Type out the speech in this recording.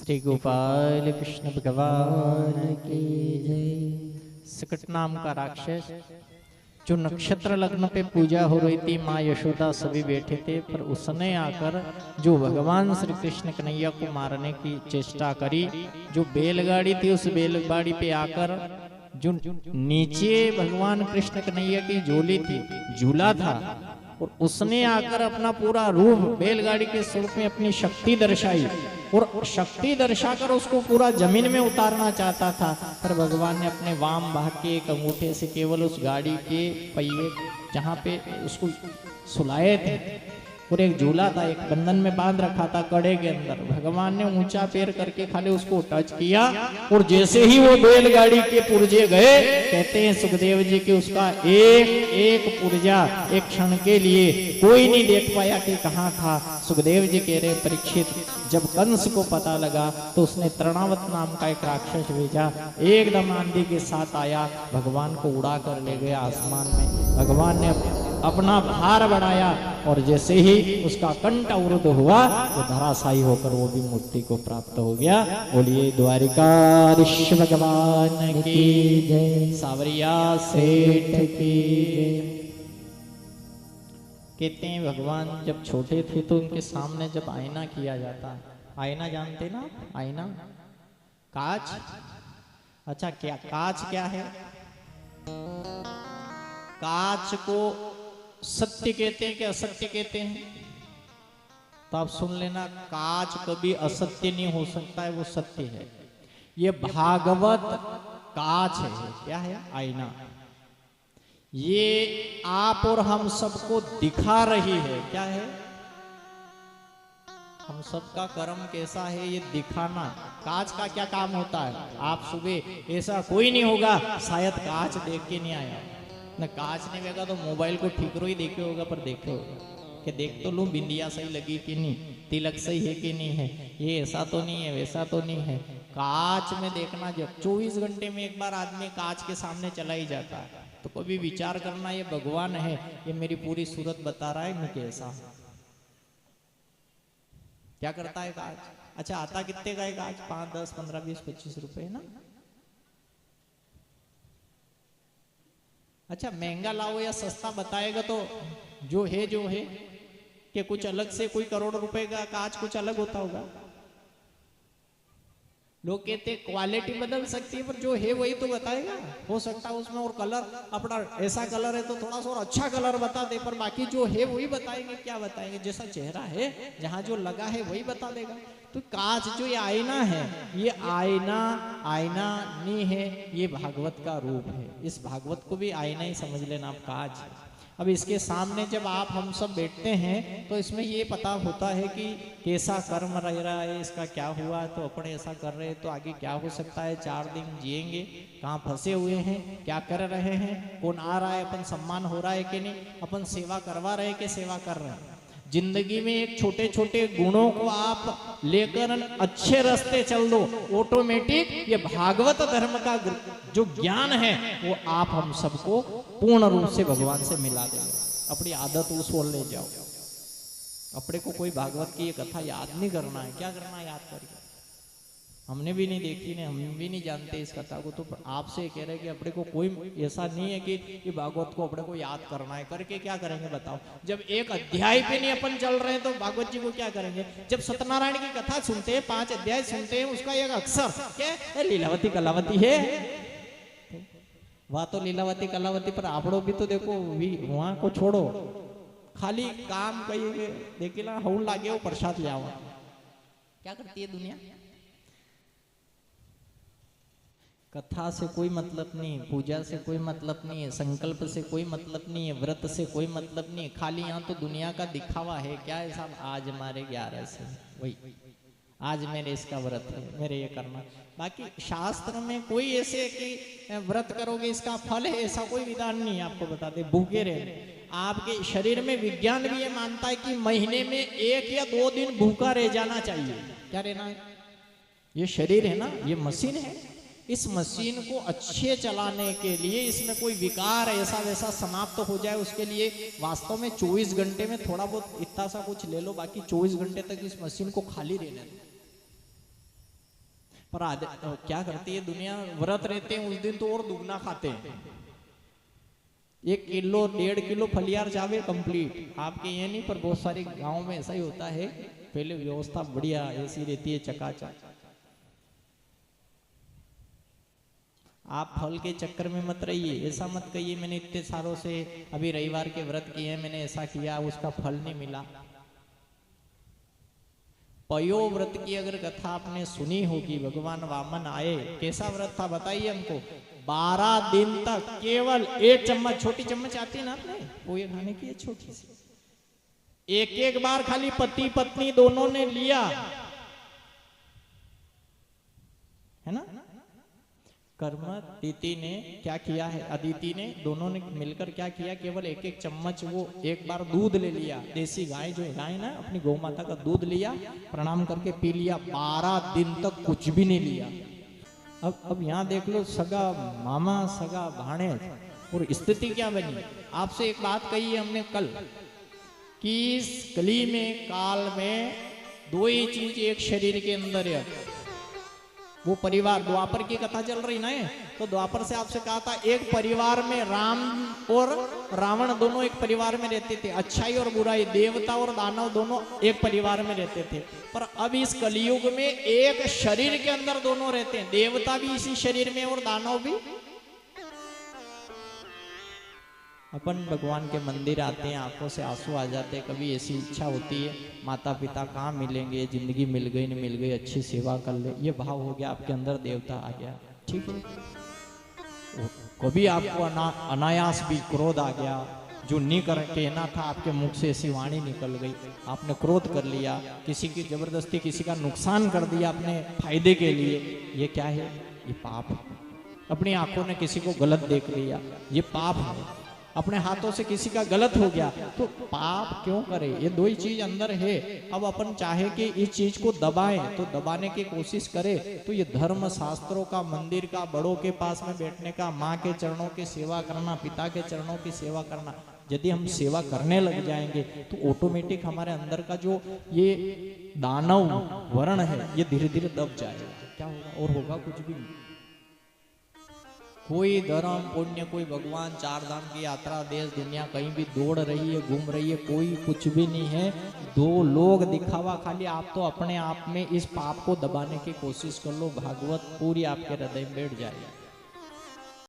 श्री गोपाल कृष्ण भगवान की जय। सकट नाम का राक्षस जो नक्षत्र लग्न पे पूजा हो रही थी, माँ यशोदा सभी बैठे थे, पर उसने आकर जो भगवान श्री कृष्ण कन्हैया को मारने की चेष्टा करी। जो बैलगाड़ी थी उस बैलगाड़ी पे आकर जो नीचे भगवान कृष्ण कन्हैया की झोली थी, झूला था, और उसने आकर अपना पूरा रूप बैलगाड़ी के स्वरूप में अपनी शक्ति दर्शाई और शक्ति दर्शाकर उसको पूरा जमीन में उतारना चाहता था। पर भगवान ने अपने वाम भाग के एक अंगूठे से केवल उस गाड़ी के पहिए जहाँ पे उसको सुलाए थे और एक झूला था, एक बंधन में बांध रखा था कड़े के अंदर, भगवान ने ऊंचा पैर करके खाली उसको टच किया और जैसे ही वो बैलगाड़ी के पुर्जे गए, कहते हैं सुखदेव जी कि उसका एक एक पुर्जा एक क्षण के लिए कोई नहीं देख पाया कि कहाँ था। सुखदेव जी कह रहे परीक्षित, जब कंस को पता लगा तो उसने तृणावत नाम का एक राक्षस भेजा, एकदम आंधी के साथ आया, भगवान को उड़ा कर ले गया आसमान में। भगवान ने अपना भार बढ़ाया और जैसे ही उसका कंठ अवरुद्ध हुआ तो धराशायी होकर वो भी मुक्ति को प्राप्त हो गया। बोलिए द्वारिकाधीश भगवान की जय, सावरिया सेठ की जय। कहते हैं भगवान जब छोटे थे तो उनके सामने जब आईना किया जाता, आईना जानते ना, आईना कांच, अच्छा क्या कांच क्या है? कांच को सत्य कहते हैं कि असत्य कहते हैं? तो आप सुन लेना, कांच कभी असत्य नहीं हो सकता है, वो सत्य है। ये भागवत कांच है। क्या है? आईना। ये आप और हम सबको दिखा रही है। क्या है? हम सबका कर्म कैसा है ये दिखाना। कांच का क्या काम होता है? आप सुबह ऐसा कोई नहीं होगा शायद कांच देख के नहीं आया न, कांच नहीं देखा तो मोबाइल को ठीक रो ही देखे होगा, पर देखे होगा कि देख तो लूं बिंदिया सही लगी कि नहीं, तिलक सही है कि नहीं है, ये ऐसा तो नहीं है, वैसा तो नहीं है। कांच में देखना, जब 24 घंटे में एक बार आदमी कांच के सामने चला ही जाता है, तो कभी विचार करना ये भगवान है, ये मेरी पूरी सूरत बता रहा है मैं कैसा। क्या करता है कांच? अच्छा आता कितने का है कांच? 5, 10, 15, 20, 25 रुपए है ना। अच्छा महंगा लाओ या सस्ता बताएगा तो जो है कि कुछ अलग से कोई करोड़ रुपए का कांच कुछ अलग होता होगा। लोग कहते हैं क्वालिटी बदल सकती है, पर जो है वही तो बताएगा। हो सकता है उसमें और कलर अपना ऐसा कलर है तो थोड़ा सा और अच्छा कलर बता दे, पर बाकी जो है वही बताएंगे। क्या बताएंगे? जैसा चेहरा है, जहां जो लगा है वही बता देगा। तो कांच जो ये आईना है, ये आईना नहीं है, ये भागवत का रूप है। इस भागवत को भी आईना ही समझ लेना आप, कांच। अब इसके सामने जब आप हम सब बैठते हैं तो इसमें ये पता होता है कि कैसा कर्म रह रहा है, इसका क्या हुआ, तो अपन ऐसा कर रहे हैं तो आगे क्या हो सकता है, 4 दिन जिएंगे, कहाँ फंसे हुए हैं, क्या कर रहे हैं, कौन आ रहा है, अपन सम्मान हो रहा है कि नहीं, अपन सेवा करवा रहे हैं कि सेवा कर रहे हैं। जिंदगी में एक छोटे छोटे गुणों को आप लेकर अच्छे रास्ते चल दो, ऑटोमेटिक ये भागवत धर्म का जो ज्ञान है वो आप हम सबको पूर्ण रूप से भगवान से मिला देगा। अपनी आदत उस ओर ले जाओ। अपने को कोई भागवत की ये कथा याद नहीं करना है। क्या करना है? याद करके। हमने भी नहीं देखी ने, हम भी नहीं जानते इस कथा को, तो आपसे कह रहे हैं कि अपने को कोई ऐसा नहीं है कि भागवत को अपने को याद करना है। करके क्या करेंगे बताओ? जब एक अध्याय पे नहीं अपन चल रहे हैं तो भागवत जी को क्या करेंगे? जब सत्यनारायण की कथा सुनते हैं, 5 अध्याय सुनते हैं, उसका एक अक्षर क्या लीलावती कलावती है, वहां तो लीलावती कलावती, पर आपड़ो भी तो देखो, वहां को छोड़ो, खाली काम कही देखिए ना, हूं लागे वो प्रसाद ले आओ। क्या करती है दुनिया? कथा से कोई मतलब नहीं, पूजा से कोई मतलब नहीं है, संकल्प से कोई मतलब नहीं है, व्रत से कोई मतलब नहीं है, खाली यहाँ तो दुनिया का दिखावा है। क्या है साहब? आज हमारे 11 से वही, आज मेरे इसका व्रत है, मेरे ये करना। बाकी शास्त्र में कोई ऐसे कि व्रत करोगे इसका फल है, ऐसा कोई विधान नहीं है। आपको बता दे, भूखे रहे, आपके शरीर में विज्ञान भी ये मानता है कि महीने में 1 या 2 दिन भूखा रह जाना चाहिए। क्या रहना है? ये शरीर है ना, ये मशीन है, इस मशीन को अच्छे चलाने के लिए इसमें कोई विकार ऐसा वैसा समाप्त हो जाए, उसके लिए वास्तव में 24 घंटे में थोड़ा बहुत इतना सा कुछ ले लो, बाकी 24 घंटे तक इस मशीन को खाली रहने दो। पर क्या करती है दुनिया, व्रत रहते हैं उस दिन तो और दुगना खाते हैं। 1 किलो 1.5 किलो फलियार जावे कंप्लीट। आपके ये नहीं, पर बहुत सारे गांव में ऐसा ही होता है। पहले व्यवस्था बढ़िया ऐसी रहती है चकाचक। आप फल के चक्कर में मत रहिए। ऐसा मत कहिए मैंने इतने सालों से अभी रविवार के व्रत किए, मैंने ऐसा किया, उसका फल नहीं मिला। पयो व्रत की अगर कथा आपने सुनी होगी, भगवान वामन आए, कैसा व्रत था बताइए हमको। 12 दिन तक केवल 1 चम्मच, छोटी चम्मच आती है ना आपने वो ये खाने की, छोटी सी, एक बार खाली पति पत्नी दोनों ने लिया है ना। कर्म दीति ने क्या किया है, अदिति ने, दोनों ने मिलकर क्या किया, केवल 1 चम्मच वो एक बार दूध ले लिया। देसी गाय जो गाय ना, अपनी गौ माता का दूध लिया, प्रणाम करके पी लिया। 12 दिन तक कुछ भी नहीं लिया। अब यहाँ देख लो, सगा मामा सगा भाणे, और स्थिति क्या बनी। आपसे एक बात कही है हमने कल कि इस कली में काल में 2 ही चीज एक शरीर के अंदर है, वो परिवार। द्वापर की कथा चल रही ना, तो द्वापर से आपसे कहा था एक परिवार में राम और रावण दोनों एक परिवार में रहते थे। अच्छाई और बुराई, देवता और दानव दोनों एक परिवार में रहते थे। पर अब इस कलयुग में एक शरीर के अंदर दोनों रहते हैं। देवता भी इसी शरीर में और दानव भी। अपन भगवान के मंदिर आते हैं, आंखों से आंसू आ जाते हैं। कभी ऐसी इच्छा होती है माता पिता कहाँ मिलेंगे, जिंदगी मिल गई नहीं मिल गई, अच्छी सेवा कर ले, ये भाव हो गया आपके अंदर, देवता आ गया, ठीक है। कभी आपको अनायास भी क्रोध आ गया, जो नहीं कर कहना था आपके मुख से ऐसी वाणी निकल गई, आपने क्रोध कर लिया, किसी की जबरदस्ती किसी का नुकसान कर दिया अपने फायदे के लिए, ये क्या है, ये पाप है। अपनी आंखों ने किसी को गलत देख लिया, ये पाप है। अपने हाथों से किसी का गलत हो गया तो पाप क्यों करे। ये 2 ही चीज अंदर है। अब अपन चाहे कि इस चीज को दबाएं तो दबाने की कोशिश करे, तो ये धर्म शास्त्रों का, मंदिर का, बड़ों के पास में बैठने का, माँ के चरणों की सेवा करना, पिता के चरणों की सेवा करना, यदि हम सेवा करने लग जाएंगे तो ऑटोमेटिक हमारे अंदर का जो ये दानव वर्ण है ये धीरे धीरे दब जाएगा। क्या होगा, और होगा कुछ भी नहीं। कोई धर्म पुण्य, कोई भगवान, 4 धाम की यात्रा, देश दुनिया कहीं भी दौड़ रही है, घूम रही है, कोई कुछ भी नहीं है। 2 लोग दिखावा खाली। आप तो अपने आप में इस पाप को दबाने की कोशिश कर लो, भागवत पूरी आपके हृदय में बैठ जाएगी।